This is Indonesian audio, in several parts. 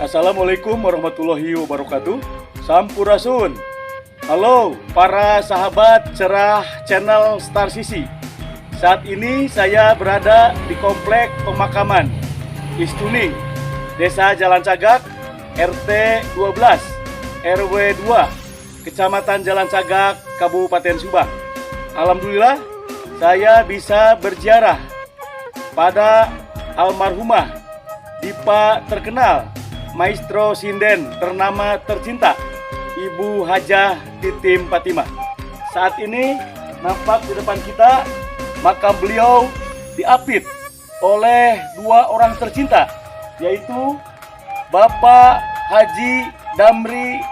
Assalamualaikum warahmatullahi wabarakatuh. Sampurasun. Halo para sahabat cerah channel Star Sisi. Saat ini saya berada di komplek pemakaman Istuning, Desa Jalan Cagak, RT 12, RW 2, Kecamatan Jalan Cagak, Kabupaten Subang. Alhamdulillah saya bisa berziarah pada almarhumah Dipa terkenal, Maestro Sinden ternama tercinta, Ibu Hajah Titim Fatimah. Saat ini nampak di depan kita makam beliau diapit oleh dua orang tercinta, yaitu Bapak Haji Damri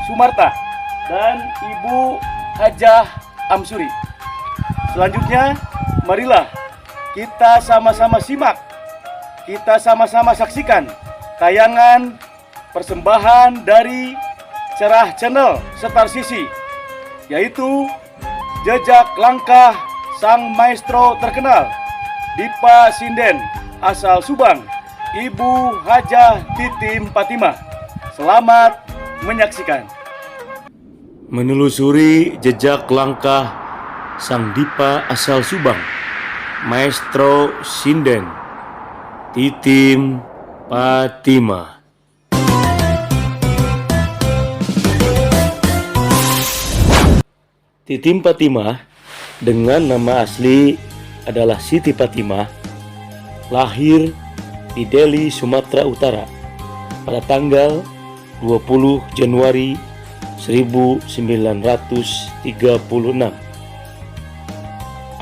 Sumarta dan Ibu Hajah Amsuri. Selanjutnya, marilah kita sama-sama simak, kita sama-sama saksikan tayangan persembahan dari Cerah Channel Star Sisi, yaitu jejak langkah sang maestro terkenal Dipa Sinden asal Subang, Ibu Hajah Titim Fatimah. Selamat menyaksikan. Menelusuri jejak langkah sang Dipa asal Subang, Maestro Sinden Titim Fatimah. Titim Fatimah dengan nama asli adalah Siti Fatimah, lahir di Deli, Sumatera Utara pada tanggal 20 Januari 1936.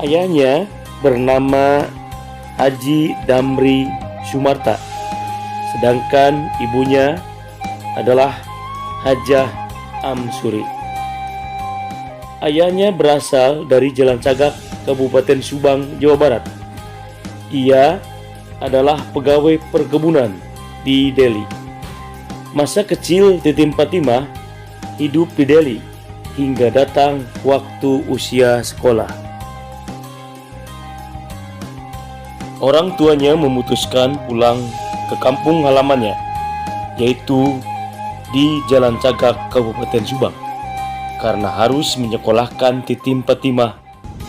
Ayahnya bernama Haji Damri Sumarta, sedangkan ibunya adalah Hajah Amsuri. Ayahnya berasal dari Jalan Cagak, Kabupaten Subang, Jawa Barat. Ia adalah pegawai perkebunan di Deli. Masa kecil Titim Fatimah hidup di Deli hingga datang waktu usia sekolah. Orang tuanya memutuskan pulang ke kampung halamannya, yaitu di Jalan Cagak, Kabupaten Subang, karena harus menyekolahkan Titim Fatimah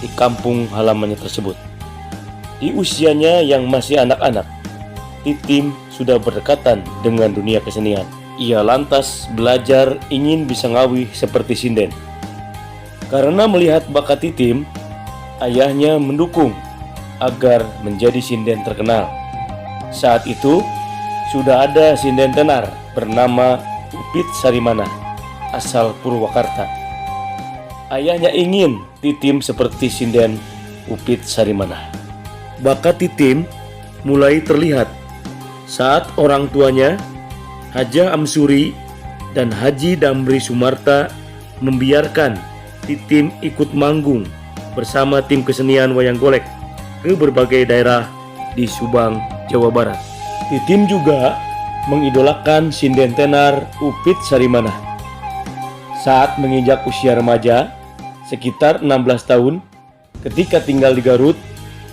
di kampung halamannya tersebut. Di usianya yang masih anak-anak, Titim sudah berdekatan dengan dunia kesenian. Ia lantas belajar ingin bisa ngawih seperti sinden. Karena melihat bakat Titim, ayahnya mendukung agar menjadi sinden terkenal. Saat itu sudah ada sinden tenar bernama Upit Sarimana asal Purwakarta. Ayahnya ingin Titim seperti sinden Upit Sarimana. Bakat Titim mulai terlihat saat orang tuanya Hajah Amsuri dan Haji Damri Sumarta membiarkan Titim ikut manggung bersama tim kesenian wayang golek ke berbagai daerah di Subang, Jawa Barat. Titim juga mengidolakan sinden tenar Upit Sarimana. Saat menginjak usia remaja, sekitar 16 tahun, ketika tinggal di Garut,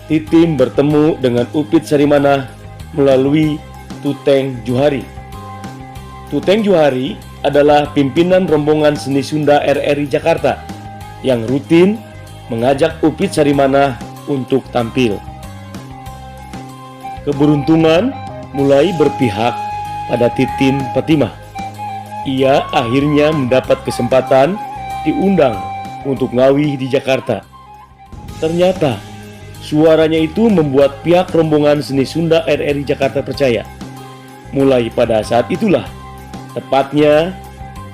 Titim bertemu dengan Upit Sarimana melalui Tuteng Juhari. Tuteng Juhari adalah pimpinan rombongan seni Sunda RRI Jakarta yang rutin mengajak Upit Sarimana untuk tampil. Keberuntungan mulai berpihak pada Titim Fatimah. Ia akhirnya mendapat kesempatan diundang untuk ngawih di Jakarta. Ternyata suaranya itu membuat pihak rombongan seni Sunda RRI Jakarta percaya. Mulai pada saat itulah, tepatnya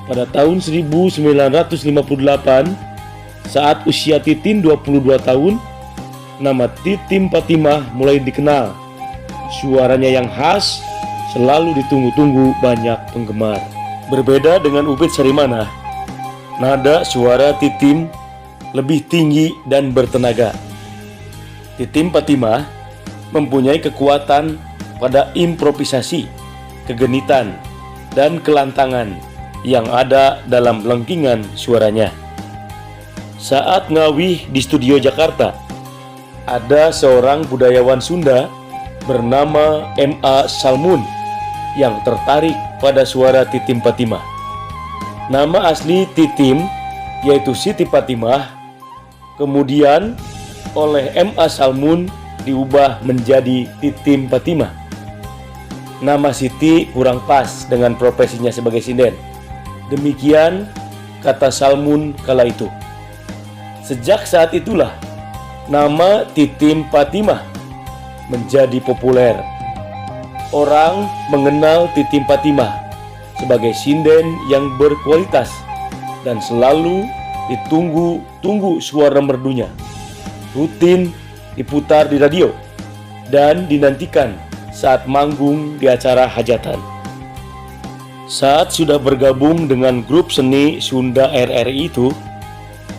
pada tahun 1958, saat usia Titim 22 tahun, nama Titim Fatimah mulai dikenal. Suaranya yang khas selalu ditunggu-tunggu banyak penggemar. Berbeda dengan Upit Sarimana, nada suara Titim lebih tinggi dan bertenaga. Titim Fatimah mempunyai kekuatan pada improvisasi, kegenitan, dan kelantangan yang ada dalam lengkingan suaranya. Saat ngawih di studio Jakarta, ada seorang budayawan Sunda bernama M.A. Salmun yang tertarik pada suara Titim Fatimah. Nama asli Titim yaitu Siti Fatimah, kemudian oleh M.A. Salmun diubah menjadi Titim Fatimah. Nama Siti kurang pas dengan profesinya sebagai sinden. Demikian kata Salmun kala itu. Sejak saat itulah nama Titim Fatimah menjadi populer. Orang mengenal Titim Fatimah sebagai sinden yang berkualitas dan selalu ditunggu-tunggu suara merdunya. Rutin diputar di radio dan dinantikan saat manggung di acara hajatan. Saat sudah bergabung dengan grup seni Sunda RRI itu,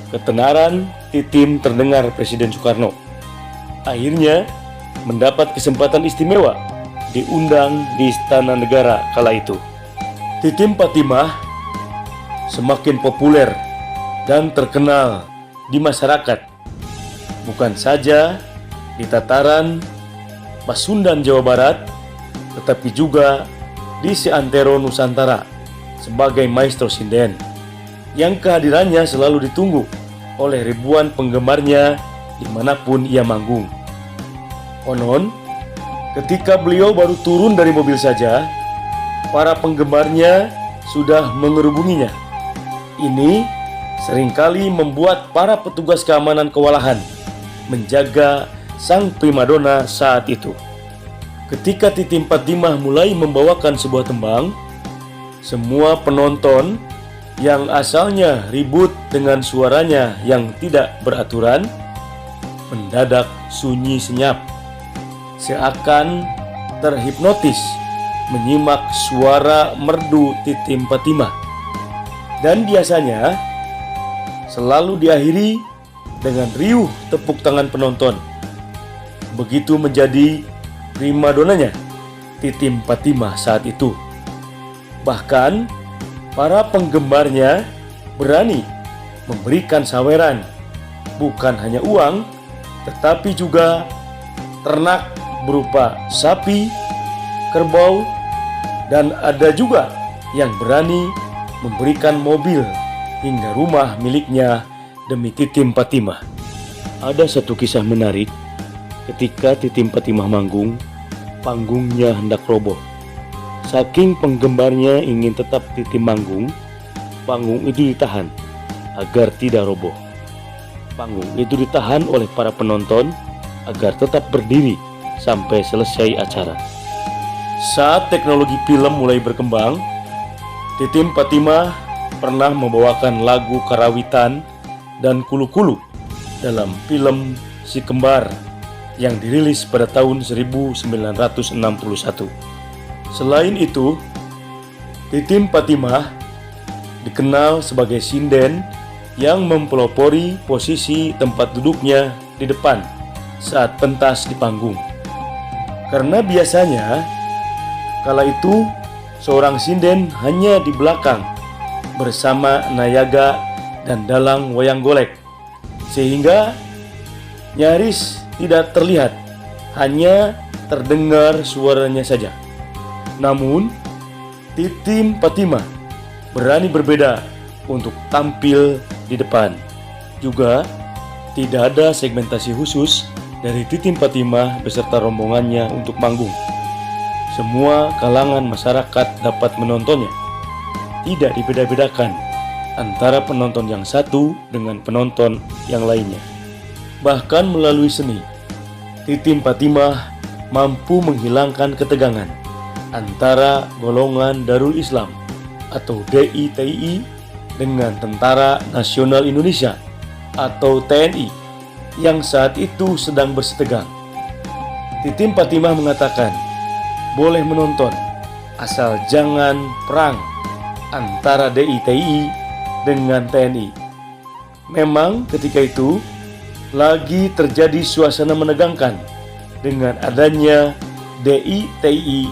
ketenaran Titim terdengar Presiden Soekarno. Akhirnya mendapat kesempatan istimewa diundang di Istana Negara kala itu. Titim Fatimah semakin populer dan terkenal di masyarakat, bukan saja di tataran Pasundan Jawa Barat, tetapi juga di seantero Nusantara sebagai maestro sinden yang kehadirannya selalu ditunggu oleh ribuan penggemarnya dimanapun ia manggung. Konon, ketika beliau baru turun dari mobil saja, para penggemarnya sudah mengerubunginya. Ini seringkali membuat para petugas keamanan kewalahan menjaga sang primadona saat itu. Ketika Titim Fatimah mulai membawakan sebuah tembang, semua penonton yang asalnya ribut dengan suaranya yang tidak beraturan mendadak sunyi senyap, seakan terhipnotis menyimak suara merdu Titim Fatimah. Dan biasanya selalu diakhiri dengan riuh tepuk tangan penonton. Begitu menjadi primadonanya Titim Fatimah saat itu. Bahkan para penggemarnya berani memberikan saweran, bukan hanya uang, tetapi juga ternak berupa sapi, kerbau, dan ada juga yang berani memberikan mobil hingga rumah miliknya demi Titim Fatimah. Ada satu kisah menarik. Ketika Titim Fatimah manggung, panggungnya hendak roboh. Saking penggemarnya ingin tetap Titim manggung, panggung itu ditahan agar tidak roboh. Panggung itu ditahan oleh para penonton agar tetap berdiri sampai selesai acara. Saat teknologi film mulai berkembang, Titim Fatimah pernah membawakan lagu karawitan dan kulu-kulu dalam film Si Kembar yang dirilis pada tahun 1961. Selain itu, Titim Fatimah dikenal sebagai sinden yang mempelopori posisi tempat duduknya di depan saat pentas di panggung. Karena biasanya kala itu seorang sinden hanya di belakang bersama Nayaga dan dalang wayang golek, sehingga nyaris tidak terlihat, hanya terdengar suaranya saja. Namun Titim Fatimah berani berbeda untuk tampil di depan. Juga tidak ada segmentasi khusus dari Titim Fatimah beserta rombongannya untuk manggung. Semua kalangan masyarakat dapat menontonnya. Tidak dibeda-bedakan antara penonton yang satu dengan penonton yang lainnya. Bahkan melalui seni, Titim Fatimah mampu menghilangkan ketegangan antara golongan Darul Islam atau DITI dengan Tentara Nasional Indonesia atau TNI yang saat itu sedang bersitegang. Titim Fatimah mengatakan, boleh menonton asal jangan perang antara DITI dengan TNI. Memang ketika itu lagi terjadi suasana menegangkan dengan adanya DITI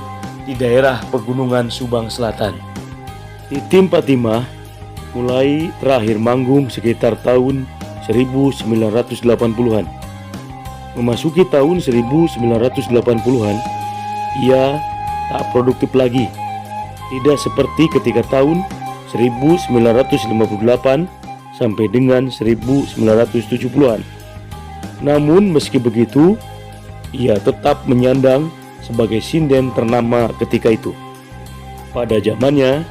di daerah pegunungan Subang Selatan. Titim Fatimah mulai terakhir manggung sekitar tahun 1980-an. Memasuki tahun 1980-an, ia tak produktif lagi. Tidak seperti ketika tahun 1958 sampai dengan 1970-an. Namun meski begitu, ia tetap menyandang sebagai sinden ternama ketika itu. Pada zamannya,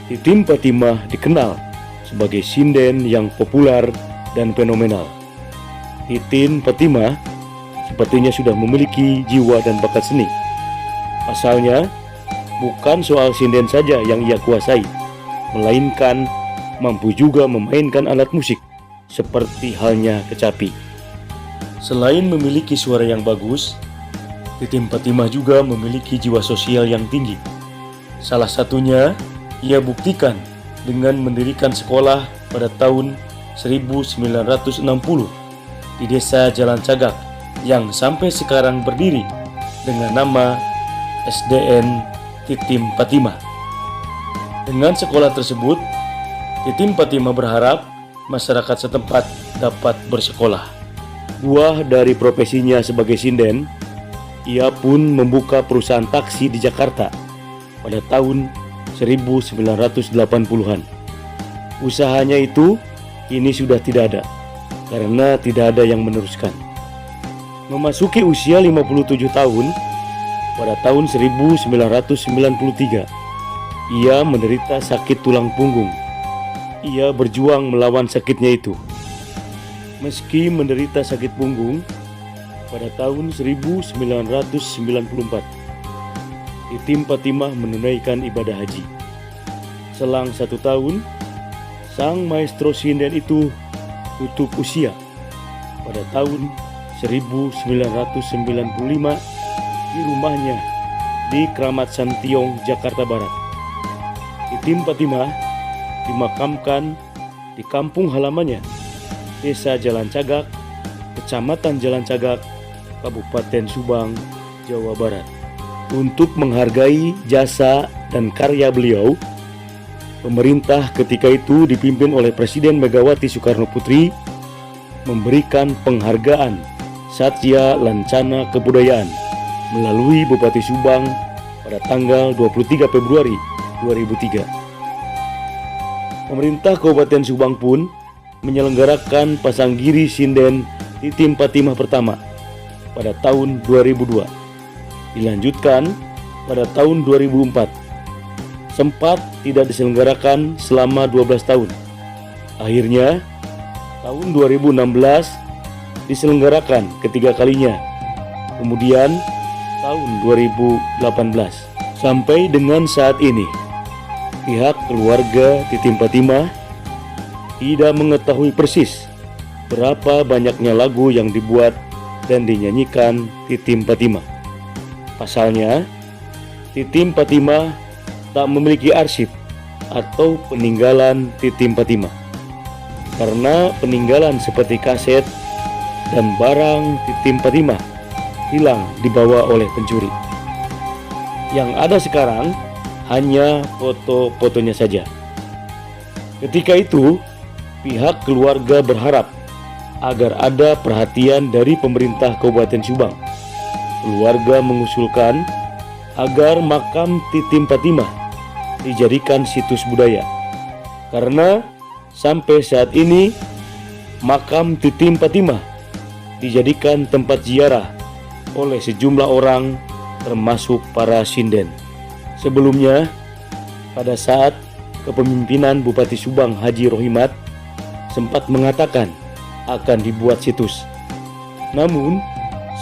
Titim Fatimah dikenal sebagai sinden yang populer dan fenomenal. Titim Fatimah sepertinya sudah memiliki jiwa dan bakat seni. Pasalnya, bukan soal sinden saja yang ia kuasai, melainkan mampu juga memainkan alat musik, seperti halnya kecapi. Selain memiliki suara yang bagus, Titim Fatimah juga memiliki jiwa sosial yang tinggi. Salah satunya, ia buktikan dengan mendirikan sekolah pada tahun 1960 di desa Jalan Cagak yang sampai sekarang berdiri dengan nama SDN Titim Fatimah. Dengan sekolah tersebut, Titim Fatimah berharap masyarakat setempat dapat bersekolah. Buah dari profesinya sebagai sinden, ia pun membuka perusahaan taksi di Jakarta pada tahun 1980-an. Usahanya itu kini sudah tidak ada karena tidak ada yang meneruskan. Memasuki usia 57 tahun, pada tahun 1993, ia menderita sakit tulang punggung. Ia berjuang melawan sakitnya itu. Meski menderita sakit punggung, pada tahun 1994, Titim Fatimah menunaikan ibadah haji. Selang 1 tahun, sang maestro sinden itu tutup usia pada tahun 1995 di rumahnya di Kramat Santiong, Jakarta Barat. Titim Fatimah dimakamkan di kampung halamannya, Desa Jalan Cagak, Kecamatan Jalan Cagak, Kabupaten Subang, Jawa Barat. Untuk menghargai jasa dan karya beliau, pemerintah ketika itu dipimpin oleh Presiden Megawati Soekarno Putri memberikan penghargaan Satya Lancana Kebudayaan melalui Bupati Subang pada tanggal 23 Februari 2003. Pemerintah Kabupaten Subang pun menyelenggarakan pasanggiri sinden Titim Fatimah pertama pada tahun 2002. Dilanjutkan pada tahun 2004. Sempat tidak diselenggarakan selama 12 tahun. Akhirnya tahun 2016 diselenggarakan ketiga kalinya. Kemudian tahun 2018 sampai dengan saat ini, pihak keluarga Titim Fatimah tidak mengetahui persis berapa banyaknya lagu yang dibuat dan dinyanyikan Titim Fatimah. Pasalnya, Titim Fatimah tak memiliki arsip atau peninggalan Titim Fatimah. Karena peninggalan seperti kaset dan barang Titim Fatimah hilang dibawa oleh pencuri. Yang ada sekarang hanya foto-fotonya saja. Ketika itu, pihak keluarga berharap agar ada perhatian dari pemerintah Kabupaten Subang. Keluarga mengusulkan agar makam Titim Fatimah dijadikan situs budaya. Karena sampai saat ini makam Titim Fatimah dijadikan tempat ziarah oleh sejumlah orang termasuk para sinden. Sebelumnya, pada saat kepemimpinan Bupati Subang Haji Rohimat sempat mengatakan akan dibuat situs. Namun,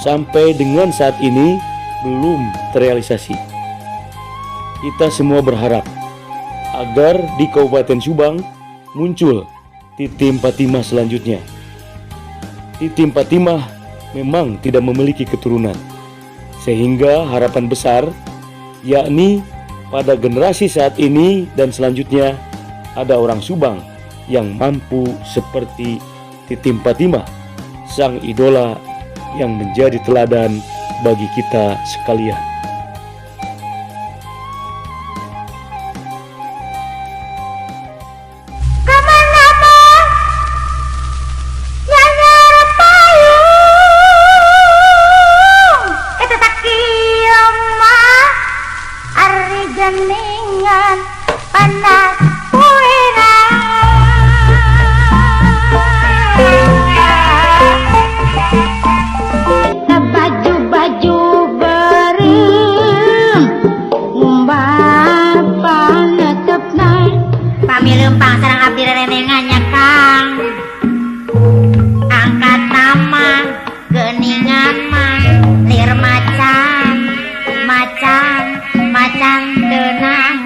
sampai dengan saat ini belum terrealisasi. Kita semua berharap agar di Kabupaten Subang muncul Titim Fatimah selanjutnya. Titim Fatimah memang tidak memiliki keturunan, sehingga harapan besar yakni pada generasi saat ini dan selanjutnya ada orang Subang yang mampu seperti Titim Fatimah, sang idola yang menjadi teladan bagi kita sekalian. Kami lempang sareng abdi renengannya Kang. Angkat nama geningan mah lir macan, macan, macan denang